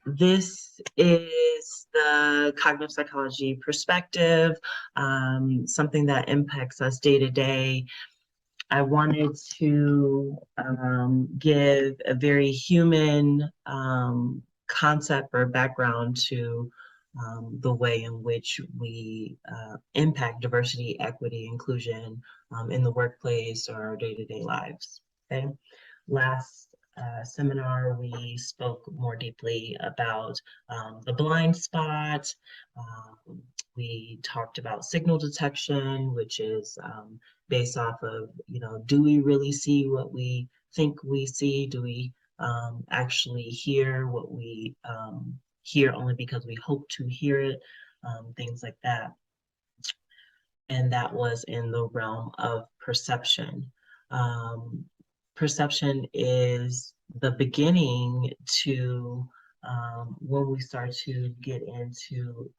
This is the cognitive psychology perspective, something that impacts us day to day. I wanted to give a very human concept or background to the way in which we impact diversity, equity, inclusion in the workplace or our day-to-day lives. Okay. Last seminar, we spoke more deeply about the blind spot. We talked about signal detection, which is based off of, do we really see what we think we see? Do we actually hear what we hear only because we hope to hear it? Things like that. And that was in the realm of perception. Perception is the beginning to when we start to get into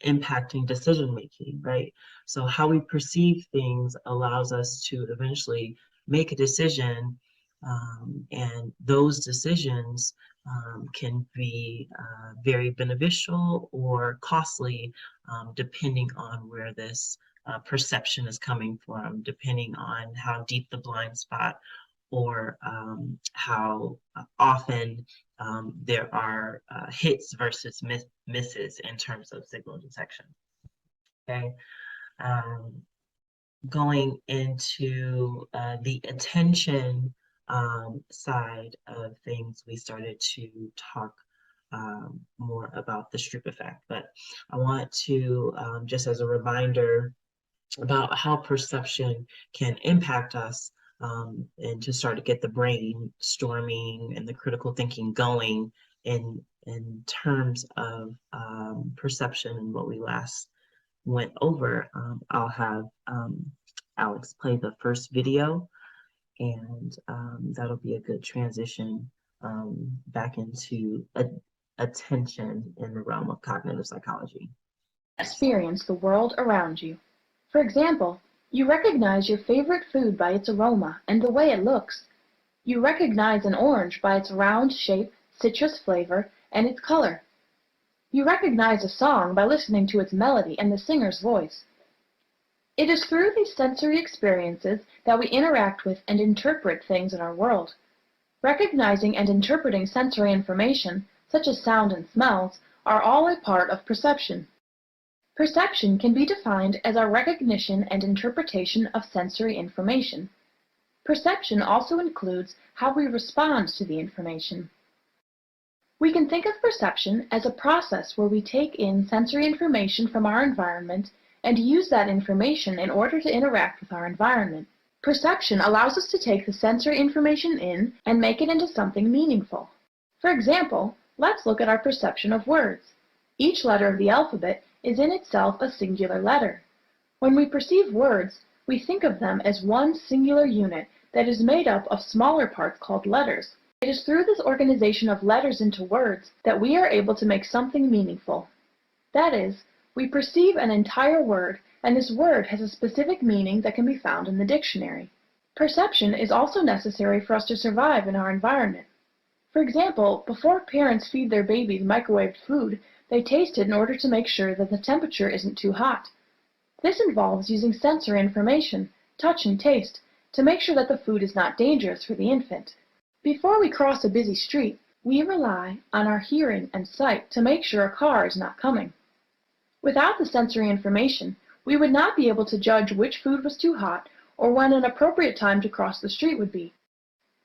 impacting decision making, right? So how we perceive things allows us to eventually make a decision, and those decisions can be very beneficial or costly, depending on where this perception is coming from, depending on how deep the blind spot or how often there are hits versus misses in terms of signal detection. Okay, going into the attention side of things, we started to talk more about the Stroop effect, but I want to just as a reminder about how perception can impact us, and to start to get the brain storming and the critical thinking going in terms of perception and what we last went over. I'll have Alex play the first video, and that'll be a good transition back into attention in the realm of cognitive psychology. Experience the world around you. For example, you recognize your favorite food by its aroma and the way it looks. You recognize an orange by its round shape, citrus flavor, and its color. You recognize a song by listening to its melody and the singer's voice. It is through these sensory experiences that we interact with and interpret things in our world. Recognizing and interpreting sensory information, such as sound and smells, are all a part of perception. Perception can be defined as our recognition and interpretation of sensory information. Perception also includes how we respond to the information. We can think of perception as a process where we take in sensory information from our environment and use that information in order to interact with our environment. Perception allows us to take the sensory information in and make it into something meaningful. For example, let's look at our perception of words. Each letter of the alphabet is in itself a singular letter. When we perceive words, we think of them as one singular unit that is made up of smaller parts called letters. It is through this organization of letters into words that we are able to make something meaningful. That is, we perceive an entire word, and this word has a specific meaning that can be found in the dictionary. Perception is also necessary for us to survive in our environment. For example, before parents feed their babies microwaved food, they taste it in order to make sure that the temperature isn't too hot. This involves using sensory information, touch and taste, to make sure that the food is not dangerous for the infant. Before we cross a busy street, we rely on our hearing and sight to make sure a car is not coming. Without the sensory information, we would not be able to judge which food was too hot or when an appropriate time to cross the street would be.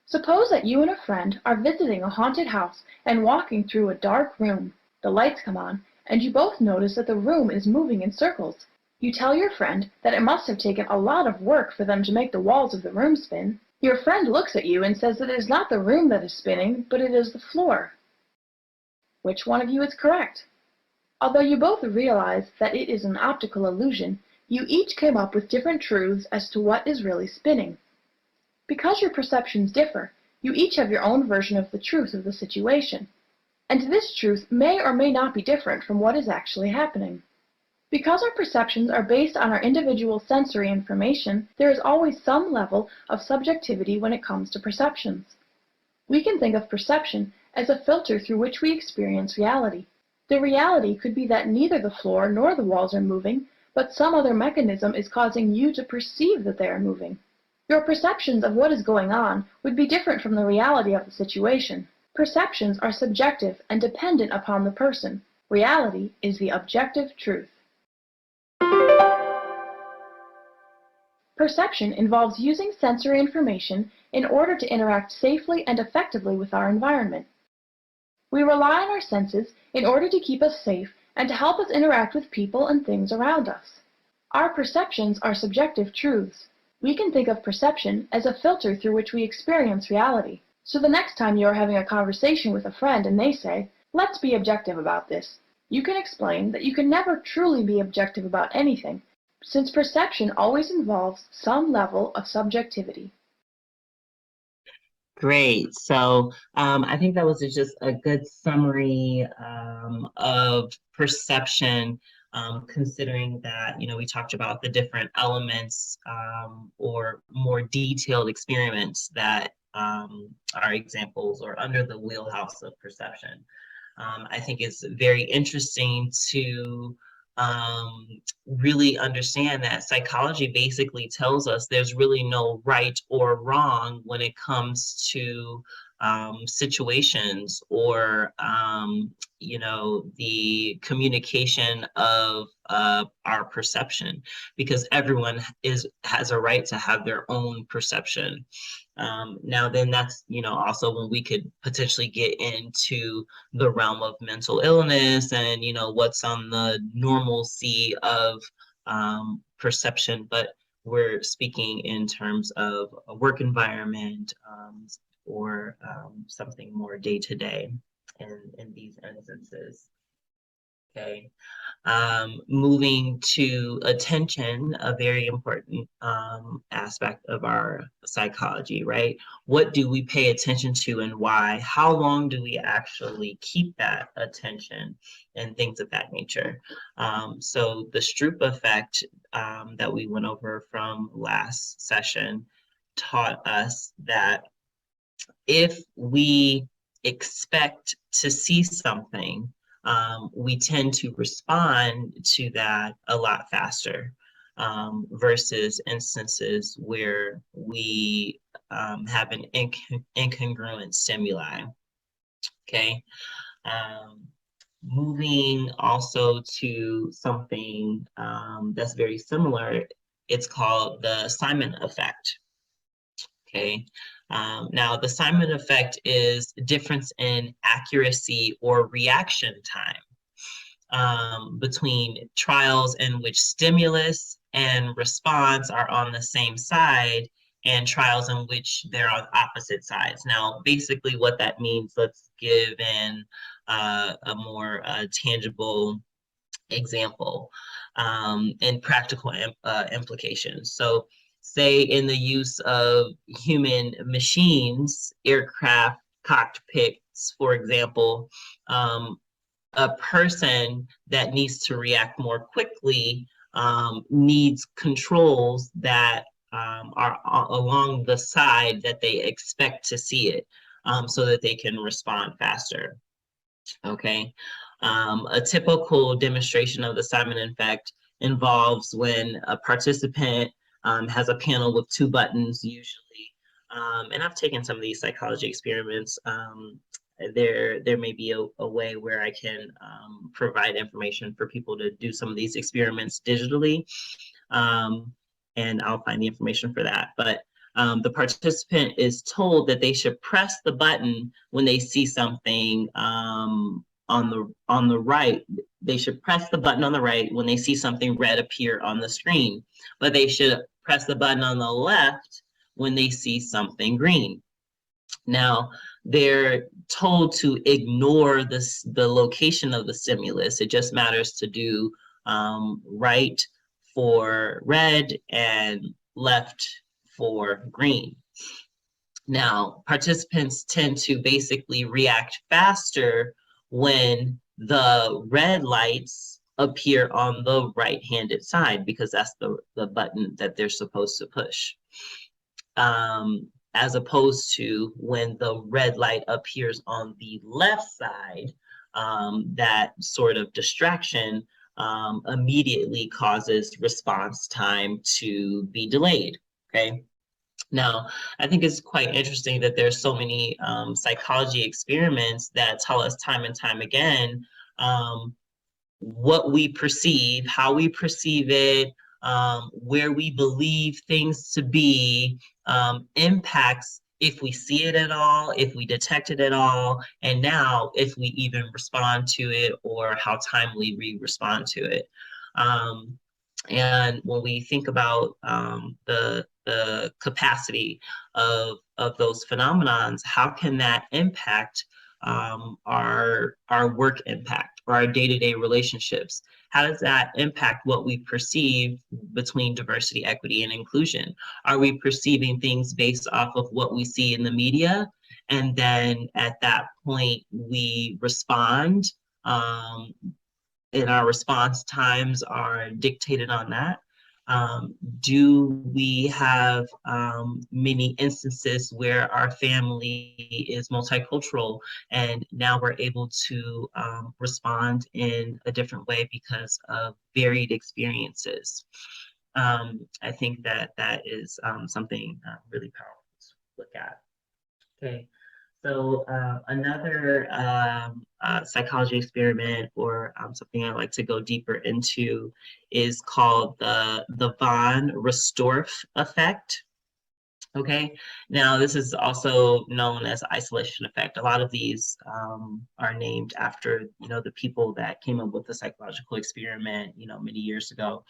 Suppose that you and a friend are visiting a haunted house and walking through a dark room. The lights come on, and you both notice that the room is moving in circles. You tell your friend that it must have taken a lot of work for them to make the walls of the room spin. Your friend looks at you and says that it is not the room that is spinning, but it is the floor. Which one of you is correct? Although you both realize that it is an optical illusion, you each came up with different truths as to what is really spinning. Because your perceptions differ, you each have your own version of the truth of the situation. And this truth may or may not be different from what is actually happening. Because our perceptions are based on our individual sensory information, there is always some level of subjectivity when it comes to perceptions. We can think of perception as a filter through which we experience reality. The reality could be that neither the floor nor the walls are moving, but some other mechanism is causing you to perceive that they are moving. Your perceptions of what is going on would be different from the reality of the situation. Perceptions are subjective and dependent upon the person. Reality is the objective truth. Perception involves using sensory information in order to interact safely and effectively with our environment. We rely on our senses in order to keep us safe and to help us interact with people and things around us. Our perceptions are subjective truths. We can think of perception as a filter through which we experience reality. So the next time you are having a conversation with a friend and they say, "Let's be objective about this," you can explain that you can never truly be objective about anything, since perception always involves some level of subjectivity. Great. So I think that was just a good summary of perception, considering that, we talked about the different elements or more detailed experiments that are examples or under the wheelhouse of perception. I think it's very interesting to really understand that psychology basically tells us there's really no right or wrong when it comes to situations or the communication of our perception, because everyone has a right to have their own perception. Now then, that's also when we could potentially get into the realm of mental illness and what's on the normalcy of perception, but we're speaking in terms of a work environment or something more day to day in these instances. Okay. Moving to attention, a very important aspect of our psychology, right? What do we pay attention to and why? How long do we actually keep that attention and things of that nature? So the Stroop effect that we went over from last session taught us that if we expect to see something, we tend to respond to that a lot faster versus instances where we have an incongruent stimuli. Okay. Moving also to something that's very similar, it's called the Simon effect. Okay. Now, the Simon effect is difference in accuracy or reaction time between trials in which stimulus and response are on the same side and trials in which they're on opposite sides. Now, basically what that means, let's give in a more tangible example and practical implications. So say in the use of human machines, aircraft, cockpits, for example, a person that needs to react more quickly needs controls that are along the side that they expect to see it so that they can respond faster. Okay. A typical demonstration of the Simon effect involves when a participant has a panel with two buttons usually. And I've taken some of these psychology experiments. There may be a way where I can provide information for people to do some of these experiments digitally. And I'll find the information for that. But the participant is told that they should press the button when they see something on the right. They should press the button on the right when they see something red appear on the screen, but they should press the button on the left when they see something green. Now, they're told to ignore the location of the stimulus. It just matters to do right for red and left for green. Now, participants tend to basically react faster when the red lights appear on the right-handed side because that's the button that they're supposed to push. as opposed to when the red light appears on the left side, that sort of distraction immediately causes response time to be delayed, okay? Now, I think it's quite interesting that there's so many psychology experiments that tell us time and time again what we perceive, how we perceive it, where we believe things to be, impacts if we see it at all, if we detect it at all, and now if we even respond to it or how timely we respond to it. And when we think about the capacity of those phenomenons, how can that impact our work impact or our day-to-day relationships? How does that impact what we perceive between diversity, equity, and inclusion? Are we perceiving things based off of what we see in the media? And then at that point, we respond, and our response times are dictated on that. Do we have many instances where our family is multicultural and now we're able to respond in a different way because of varied experiences? I think that that is something really powerful to look at. Okay. So another psychology experiment or something I like to go deeper into is called the von Restorff effect. Okay, now this is also known as isolation effect. A lot of these are named after, you know, the people that came up with the psychological experiment, you know, many years ago.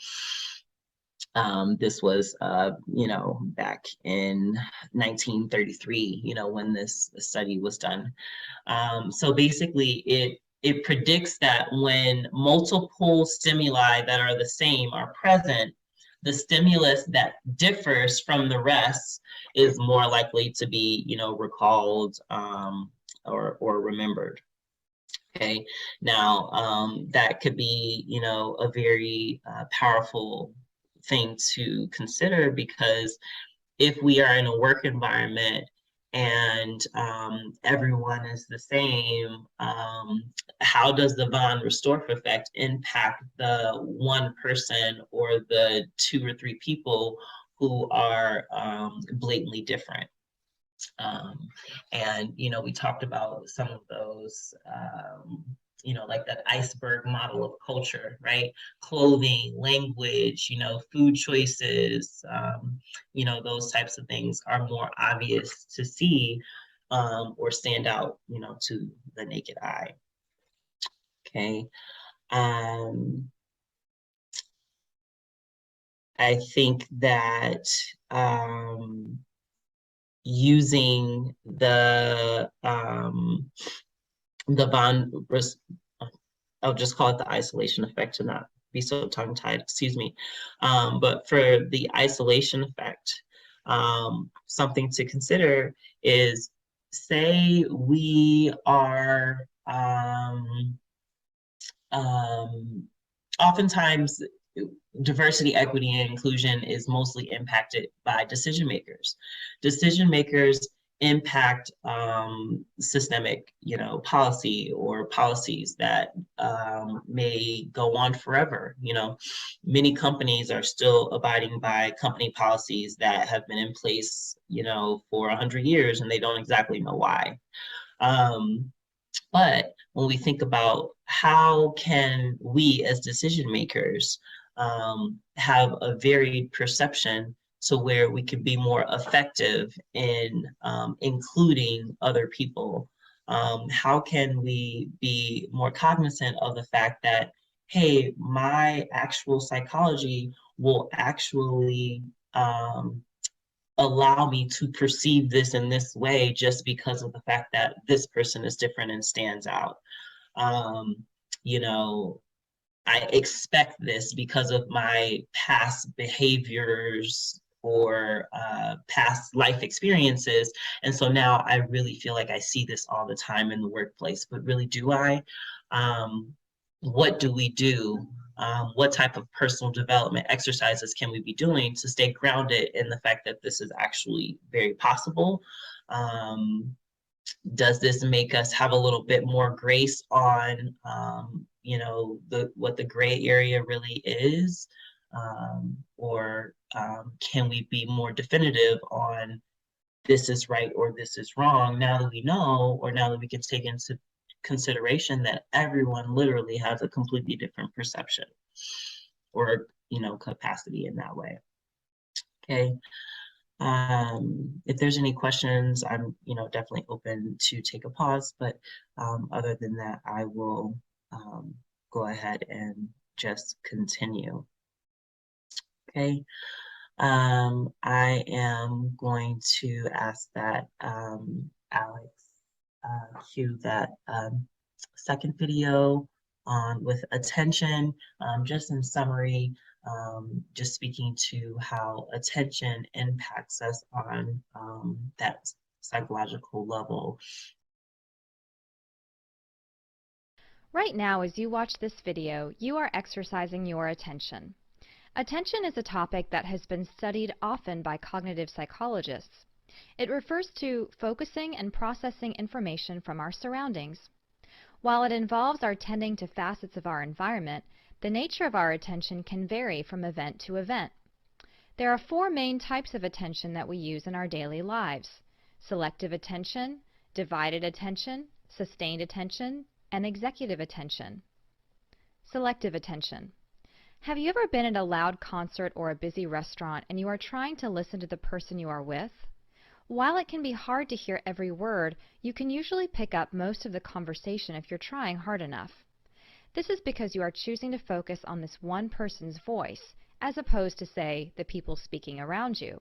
This was, you know, back in 1933, you know, when this study was done. So basically, it predicts that when multiple stimuli that are the same are present, the stimulus that differs from the rest is more likely to be, you know, recalled or remembered. Okay, now that could be, you know, a very powerful thing to consider, because if we are in a work environment and everyone is the same, how does the von Restorff effect impact the one person or the two or three people who are blatantly different? And, you know, we talked about some of those, you know, like that iceberg model of culture, right? Clothing, language, you know, food choices, you know, those types of things are more obvious to see or stand out, you know, to the naked eye. Okay. I think that using the von, I'll just call it the isolation effect to not be so tongue-tied, excuse me. But for the isolation effect, something to consider is, say we are oftentimes diversity, equity, and inclusion is mostly impacted by decision makers. Decision makers impact systemic, you know, policy or policies that may go on forever. You know, many companies are still abiding by company policies that have been in place, you know, for 100 years, and they don't exactly know why. But when we think about how can we as decision makers have a varied perception to where we can be more effective in including other people, how can we be more cognizant of the fact that, hey, my actual psychology will actually allow me to perceive this in this way just because of the fact that this person is different and stands out. You know, I expect this because of my past behaviors or past life experiences. And so now I really feel like I see this all the time in the workplace, but really, do I? What do we do what type of personal development exercises can we be doing to stay grounded in the fact that this is actually very possible? Does this make us have a little bit more grace on, what the gray area really is? Or can we be more definitive on this is right or this is wrong now that we know, or now that we can take into consideration that everyone literally has a completely different perception or, capacity in that way. Okay. If there's any questions, I'm, definitely open to take a pause, but other than that, I will go ahead and just continue. Okay. I am going to ask that Alex cue that second video on with attention, just in summary, just speaking to how attention impacts us on that psychological level. Right now, as you watch this video, you are exercising your attention. Attention is a topic that has been studied often by cognitive psychologists. It refers to focusing and processing information from our surroundings. While it involves our tending to facets of our environment, the nature of our attention can vary from event to event. There are four main types of attention that we use in our daily lives: selective attention, divided attention, sustained attention, and executive attention. Selective attention. Have you ever been at a loud concert or a busy restaurant and you are trying to listen to the person you are with? While it can be hard to hear every word, you can usually pick up most of the conversation if you're trying hard enough. This is because you are choosing to focus on this one person's voice, as opposed to, say, the people speaking around you.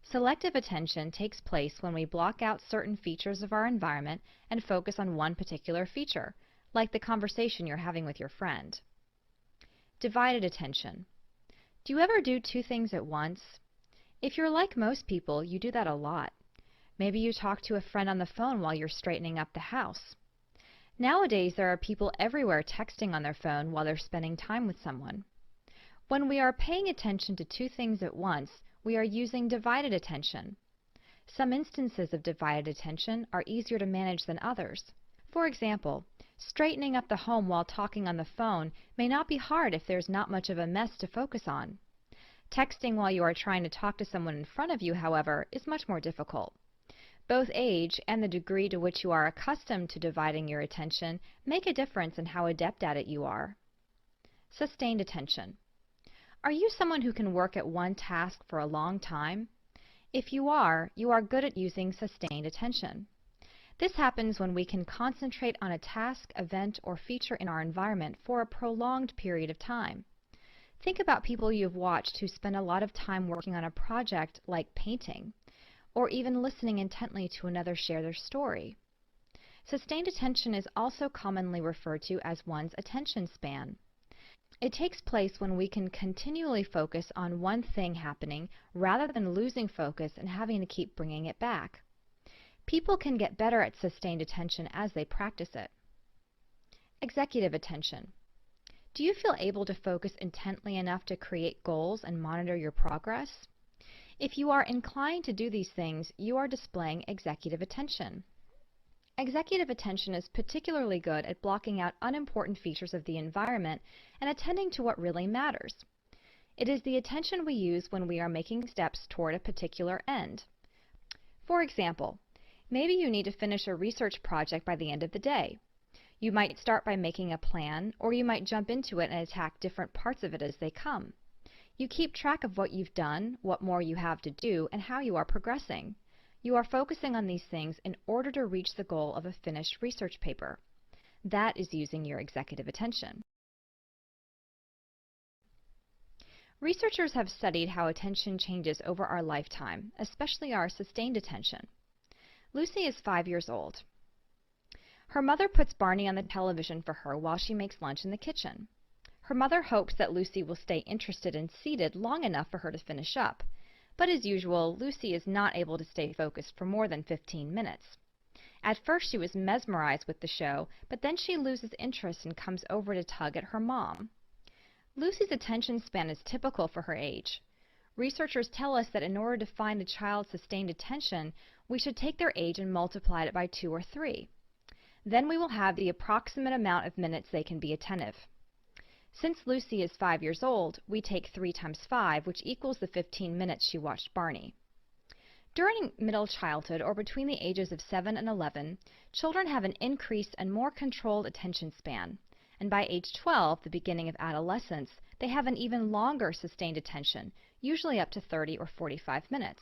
Selective attention takes place when we block out certain features of our environment and focus on one particular feature, like the conversation you're having with your friend. Divided attention. Do you ever do two things at once? If you're like most people, you do that a lot. Maybe you talk to a friend on the phone while you're straightening up the house. Nowadays, there are people everywhere texting on their phone while they're spending time with someone. When we are paying attention to two things at once, we are using divided attention. Some instances of divided attention are easier to manage than others. For example, straightening up the home while talking on the phone may not be hard if there's not much of a mess to focus on. Texting while you are trying to talk to someone in front of you, however, is much more difficult. Both age and the degree to which you are accustomed to dividing your attention make a difference in how adept at it you are. Sustained attention. Are you someone who can work at one task for a long time? If you are good at using sustained attention. This happens when we can concentrate on a task, event, or feature in our environment for a prolonged period of time. Think about people you've watched who spend a lot of time working on a project like painting, or even listening intently to another share their story. Sustained attention is also commonly referred to as one's attention span. It takes place when we can continually focus on one thing happening rather than losing focus and having to keep bringing it back. People can get better at sustained attention as they practice it. Executive attention. Do you feel able to focus intently enough to create goals and monitor your progress? If you are inclined to do these things, you are displaying executive attention. Executive attention is particularly good at blocking out unimportant features of the environment and attending to what really matters. It is the attention we use when we are making steps toward a particular end. For example, maybe you need to finish a research project by the end of the day. You might start by making a plan, or you might jump into it and attack different parts of it as they come. You keep track of what you've done, what more you have to do, and how you are progressing. You are focusing on these things in order to reach the goal of a finished research paper. That is using your executive attention. Researchers have studied how attention changes over our lifetime, especially our sustained attention. Lucy is 5 years old. Her mother puts Barney on the television for her while she makes lunch in the kitchen. Her mother hopes that Lucy will stay interested and seated long enough for her to finish up, but as usual, Lucy is not able to stay focused for more than 15 minutes. At first she was mesmerized with the show, but then she loses interest and comes over to tug at her mom. Lucy's attention span is typical for her age. Researchers tell us that in order to find a child's sustained attention, we should take their age and multiply it by 2 or 3. Then we will have the approximate amount of minutes they can be attentive. Since Lucy is 5 years old, we take 3 times 5, which equals the 15 minutes she watched Barney. During middle childhood, or between the ages of 7 and 11, children have an increased and more controlled attention span, and by age 12, the beginning of adolescence, they have an even longer sustained attention, usually up to 30 or 45 minutes.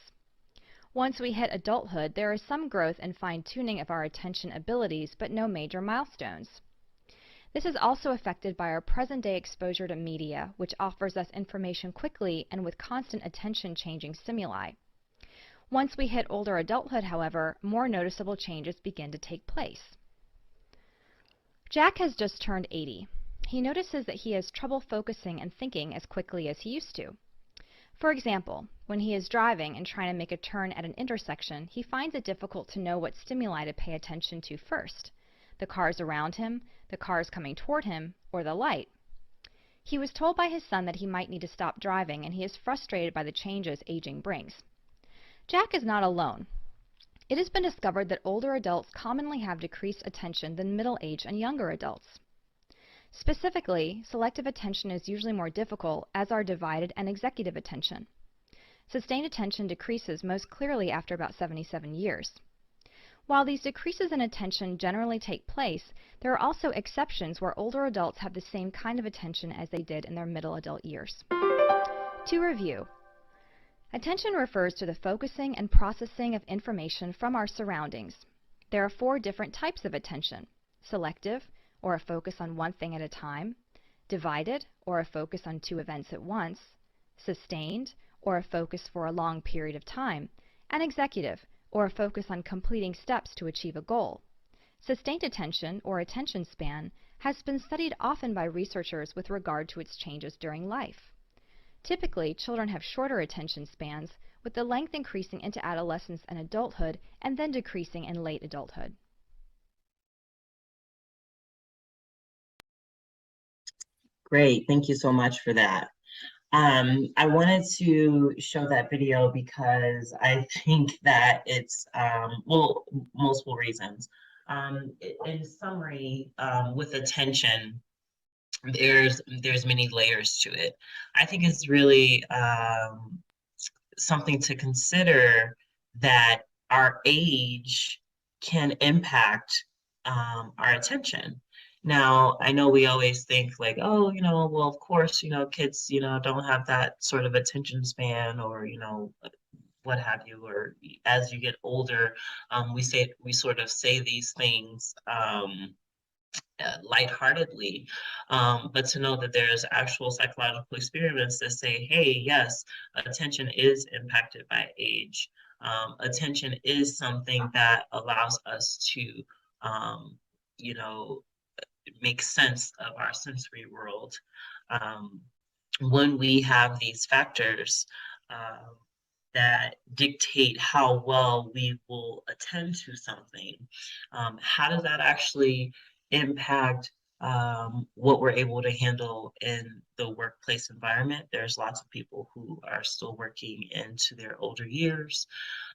Once we hit adulthood, there is some growth and fine-tuning of our attention abilities, but no major milestones. This is also affected by our present-day exposure to media, which offers us information quickly and with constant attention-changing stimuli. Once we hit older adulthood, however, more noticeable changes begin to take place. Jack has just turned 80. He notices that he has trouble focusing and thinking as quickly as he used to. For example, when he is driving and trying to make a turn at an intersection, he finds it difficult to know what stimuli to pay attention to first: the cars around him, the cars coming toward him, or the light. He was told by his son that he might need to stop driving, and he is frustrated by the changes aging brings. Jack is not alone. It has been discovered that older adults commonly have decreased attention than middle-aged and younger adults. Specifically, selective attention is usually more difficult, as are divided and executive attention. Sustained attention decreases most clearly after about 77 years. While these decreases in attention generally take place, there are also exceptions where older adults have the same kind of attention as they did in their middle adult years. To review, attention refers to the focusing and processing of information from our surroundings. There are 4 different types of attention: selective, or a focus on one thing at a time; divided, or a focus on 2 events at once; sustained, or a focus for a long period of time; and executive, or a focus on completing steps to achieve a goal. Sustained attention, or attention span, has been studied often by researchers with regard to its changes during life. Typically, children have shorter attention spans, with the length increasing into adolescence and adulthood, and then decreasing in late adulthood. Great, thank you so much for that. I wanted to show that video because I think that it's, well, multiple reasons. In summary, with attention, there's many layers to it. I think it's really something to consider that our age can impact our attention. Now, I know we always think like, oh, well, of course, kids, don't have that sort of attention span, or, what have you, or as you get older, we sort of say these things lightheartedly, but to know that there's actual psychological experiments that say, hey, yes, attention is impacted by age. Attention is something that allows us to, you know, make sense of our sensory world. When we have these factors that dictate how well we will attend to something, how does that actually impact what we're able to handle in the workplace environment? There's lots of people who are still working into their older years.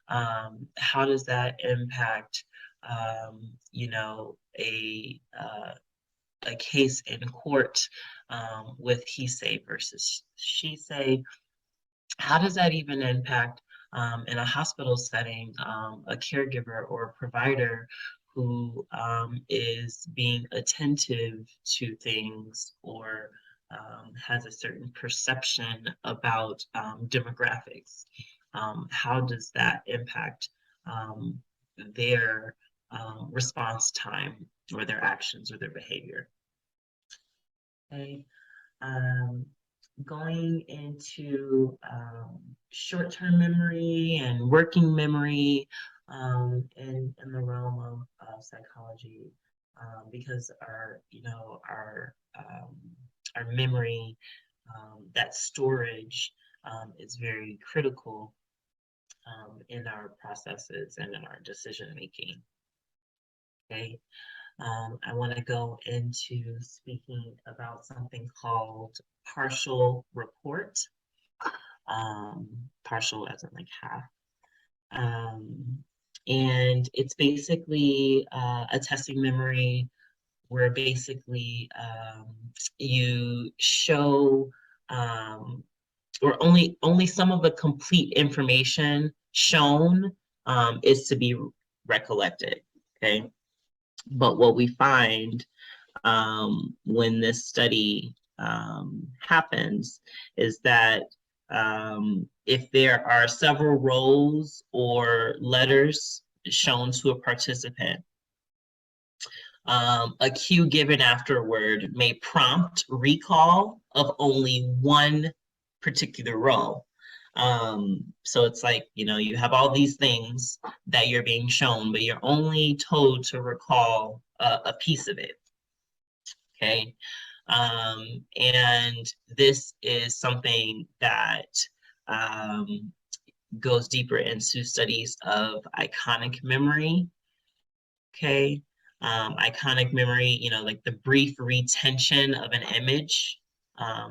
How does that impact, a case in court with he say versus she say? How does that even impact in a hospital setting, a caregiver or a provider who is being attentive to things, or has a certain perception about demographics? How does that impact their response time, or their actions, or their behavior? Okay. Going into short-term memory and working memory in the realm of psychology, because our memory, that storage, is very critical in our processes and in our decision making. Okay. I want to go into speaking about something called partial report, partial as in like half. And it's basically a testing memory where basically you show or only some of the complete information shown is to be recollected. Okay, but what we find when this study happens is that if there are several rows or letters shown to a participant, a cue given afterward may prompt recall of only one particular row. So it's like, you have all these things that you're being shown, but you're only told to recall a piece of it. Okay. And this is something that goes deeper into studies of iconic memory. Okay. Iconic memory, like the brief retention of an image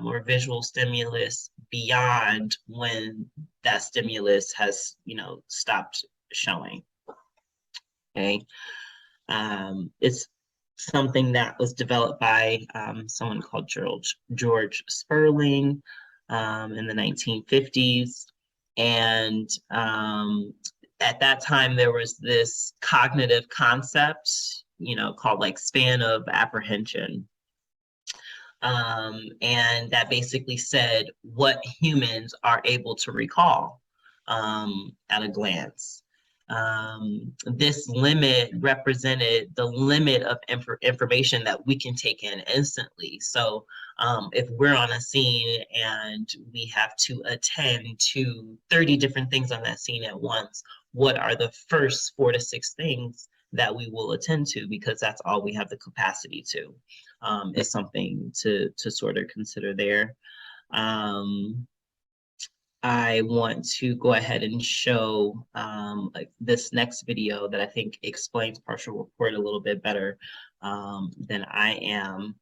or visual stimulus beyond when that stimulus has, stopped showing. Okay. It's something that was developed by someone called George Sperling in the 1950s. And at that time, there was this cognitive concept, called like span of apprehension. And that basically said what humans are able to recall at a glance. This limit represented the limit of information that we can take in instantly. So if we're on a scene and we have to attend to 30 different things on that scene at once, what are the first 4 to 6 things that we will attend to, because that's all we have the capacity to, is something to sort of consider there. I want to go ahead and show like this next video that I think explains partial report a little bit better than I am,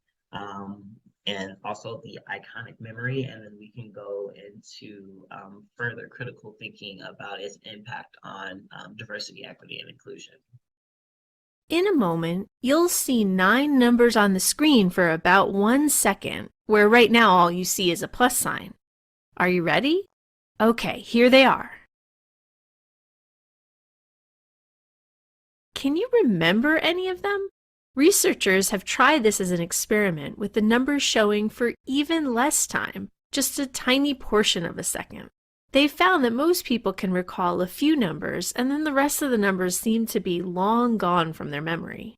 and also the iconic memory, and then we can go into further critical thinking about its impact on diversity, equity, and inclusion. In a moment, you'll see 9 numbers on the screen for about 1 second, where right now all you see is a plus sign. Are you ready? Okay, here they are. Can you remember any of them? Researchers have tried this as an experiment with the numbers showing for even less time, just a tiny portion of a second. They found that most people can recall a few numbers, and then the rest of the numbers seem to be long gone from their memory.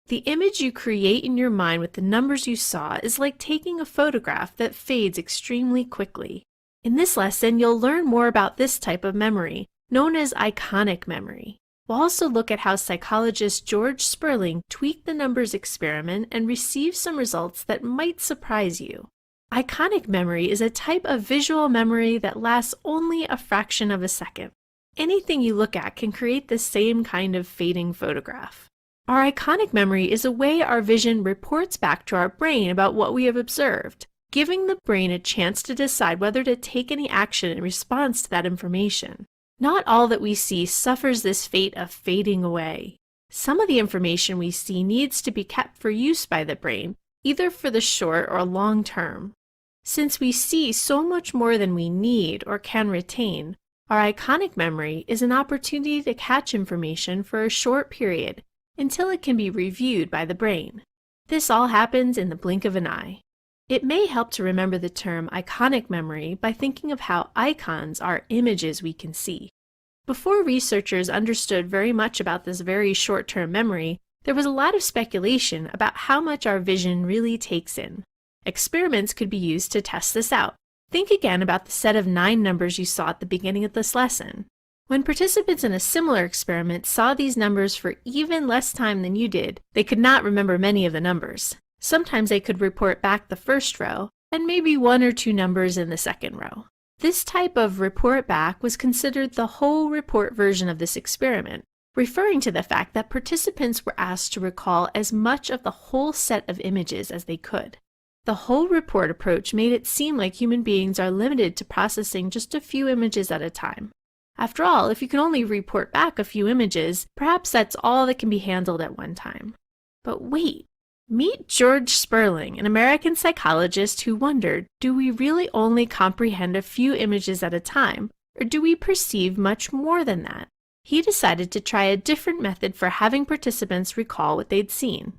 The image you create in your mind with the numbers you saw is like taking a photograph that fades extremely quickly. In this lesson, you'll learn more about this type of memory, known as iconic memory. We'll also look at how psychologist George Sperling tweaked the numbers experiment and received some results that might surprise you. Iconic memory is a type of visual memory that lasts only a fraction of a second. Anything you look at can create the same kind of fading photograph. Our iconic memory is a way our vision reports back to our brain about what we have observed, giving the brain a chance to decide whether to take any action in response to that information. Not all that we see suffers this fate of fading away. Some of the information we see needs to be kept for use by the brain, either for the short or long term. Since we see so much more than we need or can retain, our iconic memory is an opportunity to catch information for a short period until it can be reviewed by the brain. This all happens in the blink of an eye. It may help to remember the term iconic memory by thinking of how icons are images we can see. Before researchers understood very much about this very short-term memory, there was a lot of speculation about how much our vision really takes in. Experiments could be used to test this out. Think again about the set of 9 numbers you saw at the beginning of this lesson. When participants in a similar experiment saw these numbers for even less time than you did, they could not remember many of the numbers. Sometimes they could report back the first row, and maybe 1 or 2 numbers in the second row. This type of report back was considered the whole report version of this experiment. referring to the fact that participants were asked to recall as much of the whole set of images as they could. The whole report approach made it seem like human beings are limited to processing just a few images at a time. After all, if you can only report back a few images, perhaps that's all that can be handled at one time. But wait, meet George Sperling, an American psychologist who wondered, do we really only comprehend a few images at a time, or do we perceive much more than that? He decided to try a different method for having participants recall what they'd seen.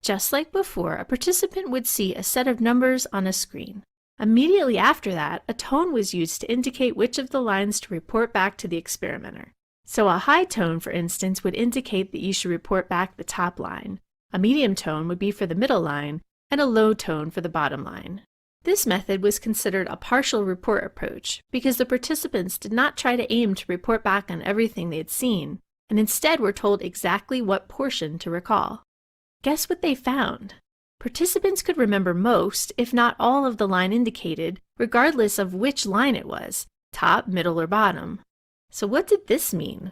Just like before, a participant would see a set of numbers on a screen. Immediately after that, a tone was used to indicate which of the lines to report back to the experimenter. So a high tone, for instance, would indicate that you should report back the top line. A medium tone would be for the middle line, and a low tone for the bottom line. This method was considered a partial report approach because the participants did not try to aim to report back on everything they had seen, and instead were told exactly what portion to recall. Guess what they found? Participants could remember most, if not all, of the line indicated, regardless of which line it was, top, middle, or bottom. So what did this mean?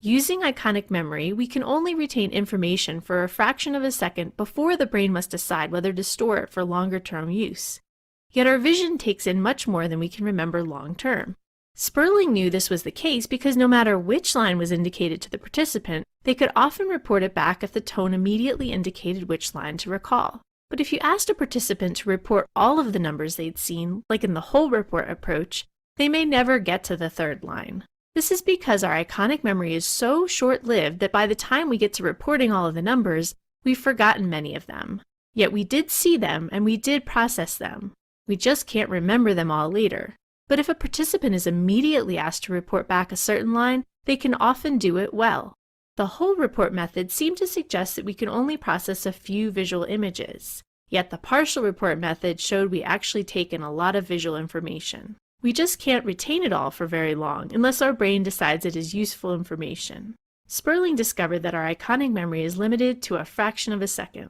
Using iconic memory, we can only retain information for a fraction of a second before the brain must decide whether to store it for longer-term use. Yet our vision takes in much more than we can remember long-term. Sperling knew this was the case because no matter which line was indicated to the participant, they could often report it back if the tone immediately indicated which line to recall. But if you asked a participant to report all of the numbers they'd seen, like in the whole report approach, they may never get to the third line. This is because our iconic memory is so short-lived that by the time we get to reporting all of the numbers, we've forgotten many of them. Yet we did see them and we did process them. We just can't remember them all later. But if a participant is immediately asked to report back a certain line, they can often do it well. The whole report method seemed to suggest that we can only process a few visual images. Yet the partial report method showed we actually take in a lot of visual information. We just can't retain it all for very long unless our brain decides it is useful information. Sperling discovered that our iconic memory is limited to a fraction of a second.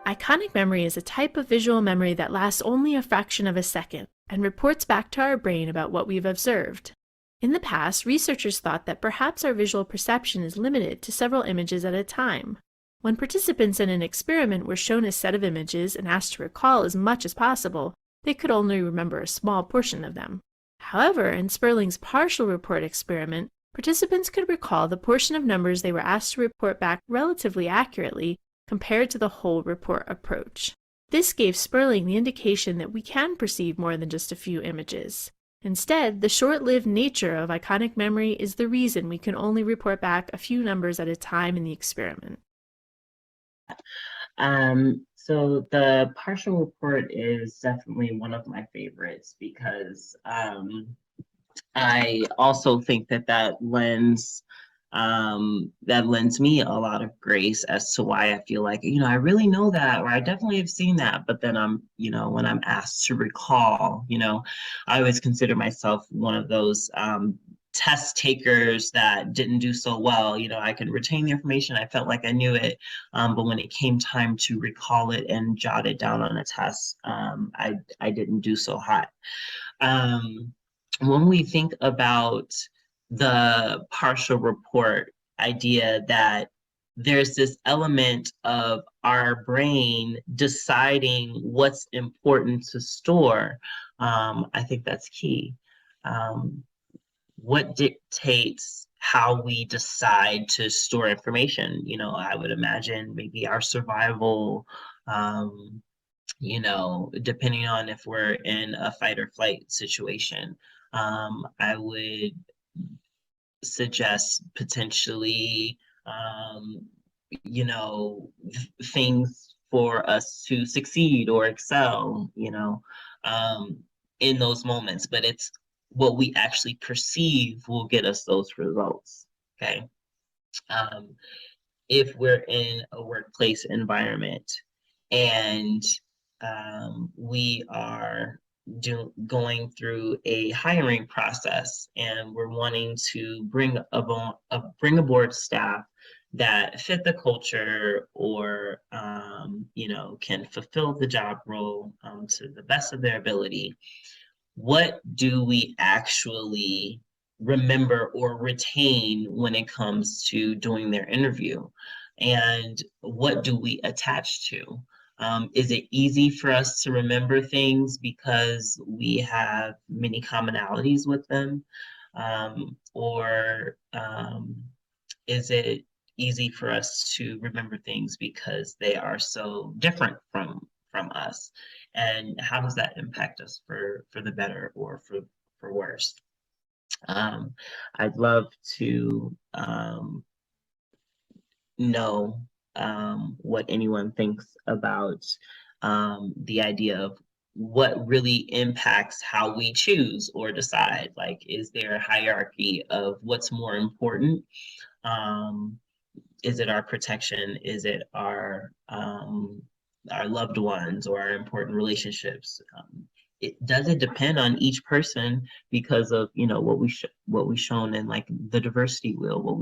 Iconic memory is a type of visual memory that lasts only a fraction of a second and reports back to our brain about what we've observed. In the past, researchers thought that perhaps our visual perception is limited to several images at a time. When participants in an experiment were shown a set of images and asked to recall as much as possible, they could only remember a small portion of them. However, in Sperling's partial report experiment, participants could recall the portion of numbers they were asked to report back relatively accurately compared to the whole report approach. This gave Sperling the indication that we can perceive more than just a few images. Instead, the short-lived nature of iconic memory is the reason we can only report back a few numbers at a time in the experiment. So the partial report is definitely one of my favorites because I also think that lends me a lot of grace as to why I feel like, I really know that, or I definitely have seen that, but then when I'm asked to recall, I always consider myself one of those test takers that didn't do so well. I could retain the information. I felt like I knew it. But when it came time to recall it and jot it down on a test, I didn't do so hot. When we think about the partial report idea that there's this element of our brain deciding what's important to store, I think that's key. What dictates how we decide to store information? I would imagine maybe our survival, depending on if we're in a fight or flight situation. I would suggest potentially, things for us to succeed or excel, in those moments. But it's what we actually perceive will get us those results. Okay. If we're in a workplace environment and we are going through a hiring process and we're wanting to bring aboard staff that fit the culture or can fulfill the job role to the best of their ability, what do we actually remember or retain when it comes to doing their interview? And what do we attach to? Is it easy for us to remember things because we have many commonalities with them? Or is it easy for us to remember things because they are so different from us? And how does that impact us for the better or for worse? I'd love to know what anyone thinks about the idea of what really impacts how we choose or decide. Like, is there a hierarchy of what's more important? Um, is it our protection? Is it our loved ones or our important relationships? Does it depend on each person because of what we shown in like the diversity wheel, what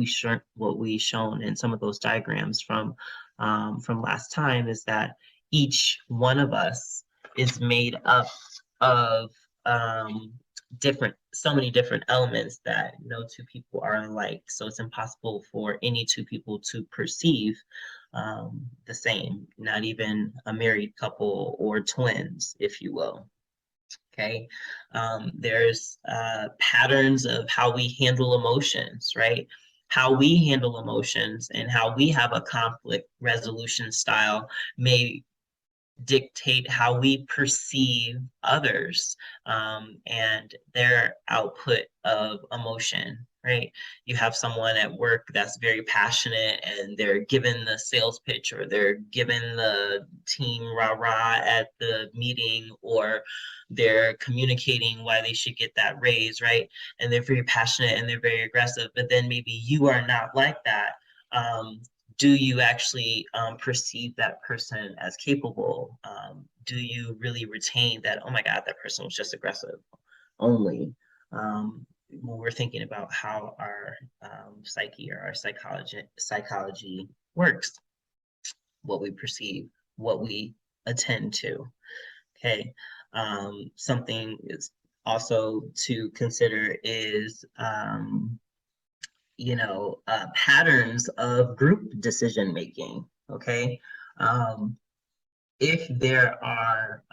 we shown in some of those diagrams from last time, is that each one of us is made up of so many different elements that no two people are alike. So it's impossible for any two people to perceive the same, not even a married couple or twins, if you will. Okay. There's patterns of how we handle emotions, right? How we handle emotions and how we have a conflict resolution style may dictate how we perceive others and their output of emotion, right? You have someone at work that's very passionate and they're given the sales pitch or they're given the team rah-rah at the meeting, or they're communicating why they should get that raise, right? And they're very passionate and they're very aggressive, but then maybe you are not like that. Do you actually perceive that person as capable? Do you really retain that, oh my God, that person was just aggressive only? When we're thinking about how our psyche or our psychology works, what we perceive, what we attend to. Okay. Something is also to consider is patterns of group decision making. Okay. If there are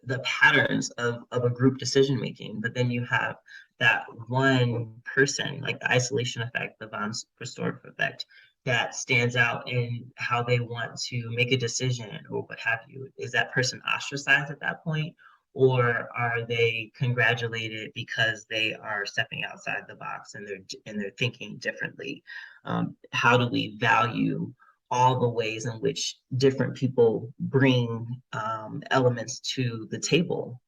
the patterns of a group decision making, but then you have that one person, like the isolation effect, the von Prestorff effect, that stands out in how they want to make a decision or what have you. Is that person ostracized at that point? Or are they congratulated because they are stepping outside the box and they're thinking differently? How do we value all the ways in which different people bring elements to the table?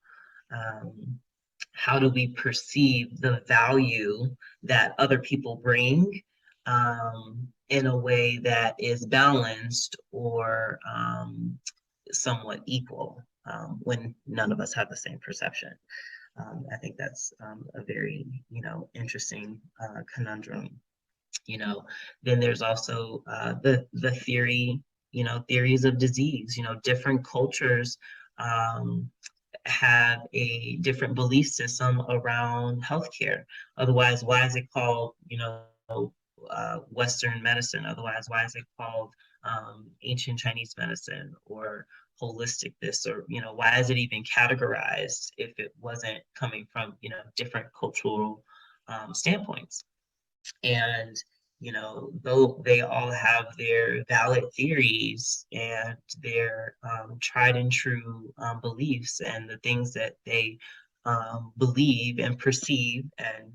How do we perceive the value that other people bring in a way that is balanced or somewhat equal when none of us have the same perception? I think that's a very, interesting conundrum. Then there's also the theories of disease. Different cultures have a different belief system around healthcare. Otherwise, why is it called, Western medicine? Otherwise, why is it called ancient Chinese medicine or holistic this? Or, why is it even categorized if it wasn't coming from, different cultural standpoints? And though they all have their valid theories and their tried and true beliefs and the things that they believe and perceive and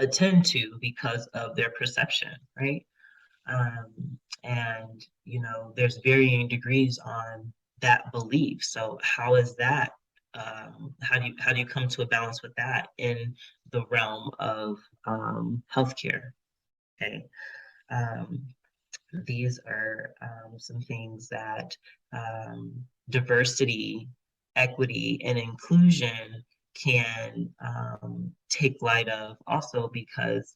attend to because of their perception, right? And there's varying degrees on that belief. So how is that? How do you come to a balance with that in the realm of healthcare? Okay. Um, these are some things that diversity, equity, and inclusion can take light of also, because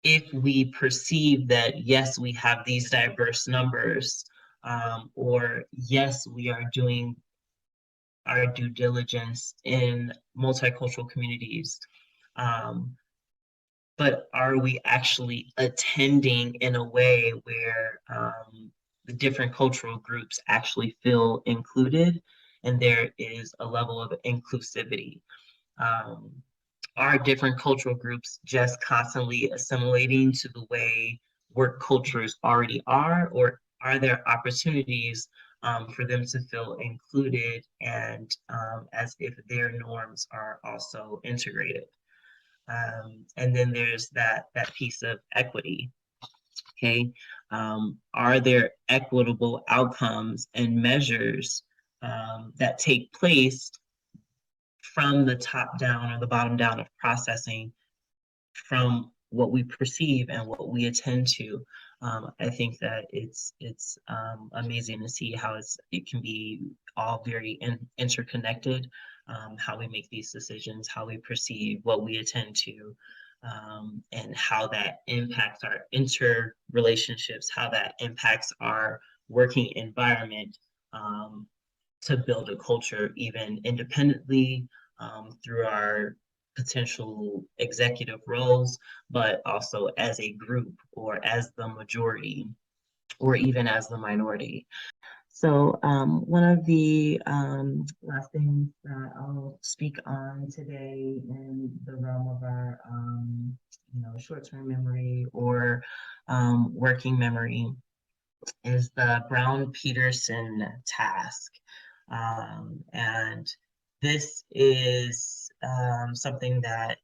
if we perceive that, yes, we have these diverse numbers, or yes, we are doing our due diligence in multicultural communities, But are we actually attending in a way where the different cultural groups actually feel included and there is a level of inclusivity? Um, are different cultural groups just constantly assimilating to the way work cultures already are, or are there opportunities for them to feel included and as if their norms are also integrated? And then there's that piece of equity. Okay, are there equitable outcomes and measures that take place from the top down or the bottom down of processing from what we perceive and what we attend to? I think that it's amazing to see how it can be all very interconnected, how we make these decisions, how we perceive what we attend to, and how that impacts our interrelationships, how that impacts our working environment, to build a culture even independently, through our potential executive roles, but also as a group or as the majority or even as the minority. So one of the last things that I'll speak on today in the realm of our short-term memory or working memory is the Brown-Peterson task. And this is something that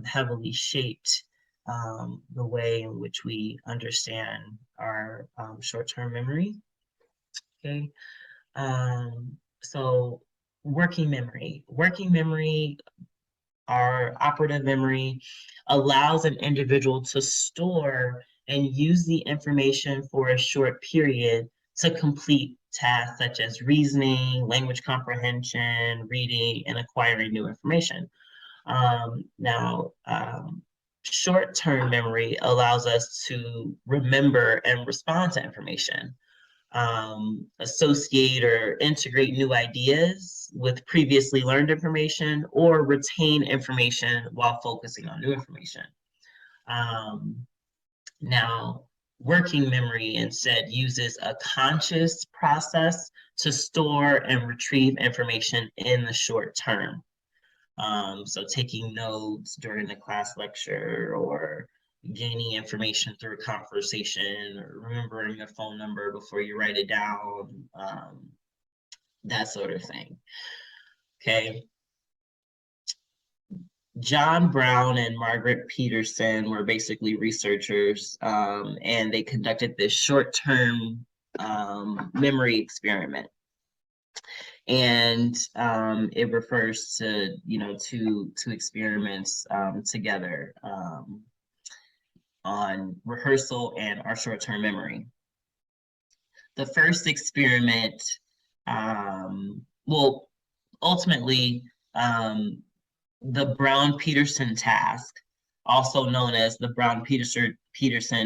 heavily shaped the way in which we understand our short-term memory. Okay, so working memory, our operative memory, allows an individual to store and use the information for a short period to complete tasks such as reasoning, language comprehension, reading, and acquiring new information. Now, short-term memory allows us to remember and respond to information, associate or integrate new ideas with previously learned information, or retain information while focusing on new information. Now, working memory instead uses a conscious process to store and retrieve information in the short term. So taking notes during the class lecture, or gaining information through a conversation, or remembering a phone number before you write it down, that sort of thing. Okay. John Brown and Margaret Peterson were basically researchers, and they conducted this short-term memory experiment. And it refers to, two experiments together on rehearsal and our short-term memory. The first experiment, ultimately, the Brown-Peterson task, also known as the Brown-Peterson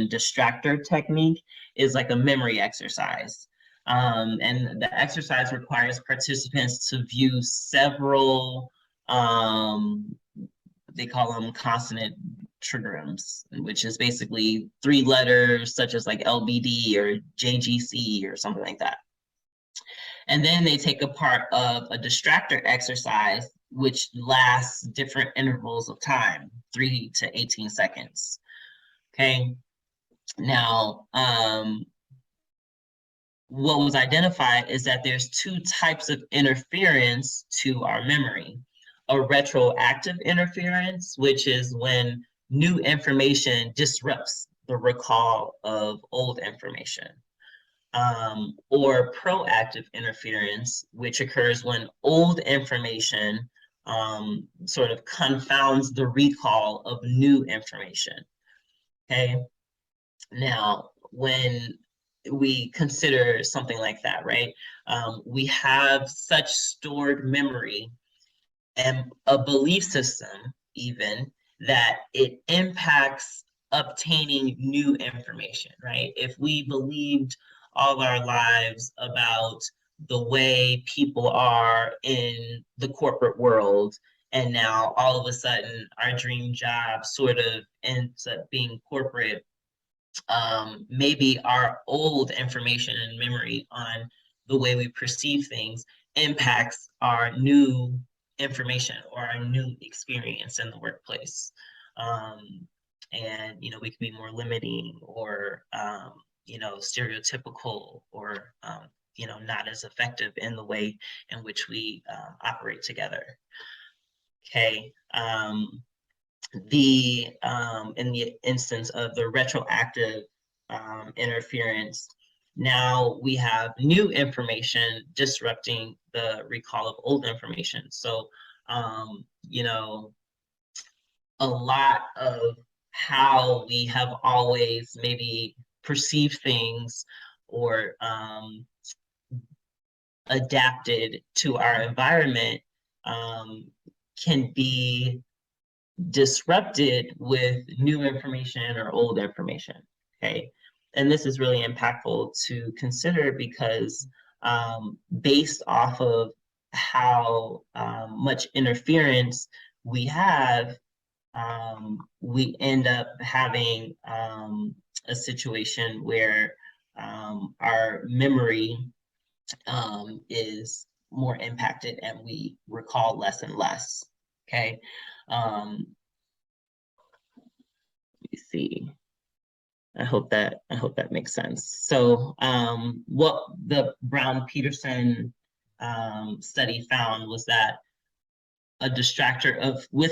distractor technique, is like a memory exercise. And the exercise requires participants to view several, they call them consonant trigrams, which is basically 3 letters such as like LBD or JGC or something like that. And then they take a part of a distractor exercise, which lasts different intervals of time, 3 to 18 seconds. Okay. Now, what was identified is that there's 2 types of interference to our memory. A retroactive interference, which is when new information disrupts the recall of old information. Or proactive interference, which occurs when old information sort of confounds the recall of new information. Okay. Now, when we consider something like that, right? We have such stored memory and a belief system even that it impacts obtaining new information, right? If we believed all our lives about the way people are in the corporate world, And now all of a sudden our dream job sort of ends up being corporate. Maybe our old information and memory on the way we perceive things impacts our new information or our new experience in the workplace. And, we can be more limiting or, stereotypical or, not as effective in the way in which we operate together. Okay. In the instance of the retroactive interference, now we have new information disrupting the recall of old information. So, a lot of how we have always maybe perceived things or adapted to our environment can be disrupted with new information or old information, okay? And this is really impactful to consider because based off of how much interference we have, we end up having a situation where our memory is more impacted and we recall less and less, okay? Let me see. I hope that makes sense. So what the Brown-Peterson study found was that with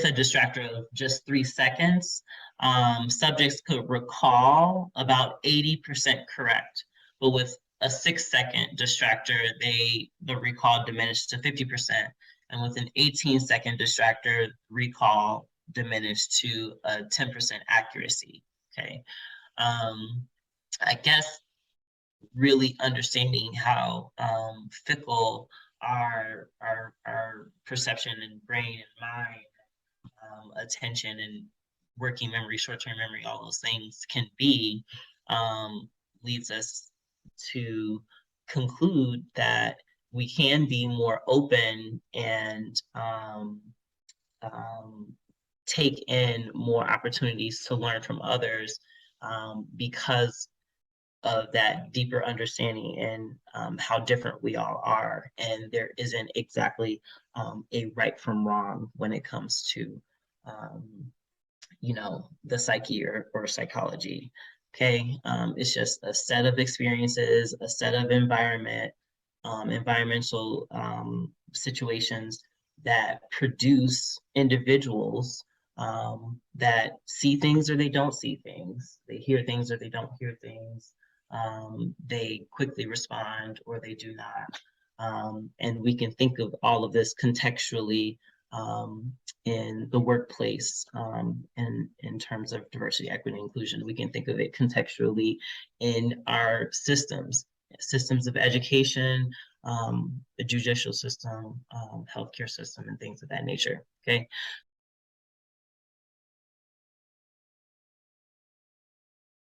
a distractor of just 3 seconds, subjects could recall about 80% correct, but with a 6-second distractor, the recall diminished to 50%, and with an 18-second distractor, recall diminished to a 10% accuracy. Okay, I guess really understanding how fickle our perception and brain and mind, attention and working memory, short-term memory, all those things can be, leads us to conclude that we can be more open and take in more opportunities to learn from others because of that deeper understanding and how different we all are. And there isn't exactly a right from wrong when it comes to, the psyche or psychology. Okay, it's just a set of experiences, a set of environmental situations that produce individuals that see things or they don't see things, they hear things or they don't hear things, they quickly respond or they do not. And we can think of all of this contextually in the workplace, in terms of diversity, equity, and inclusion. We can think of it contextually in our systems of education, the judicial system, healthcare system, and things of that nature. Okay,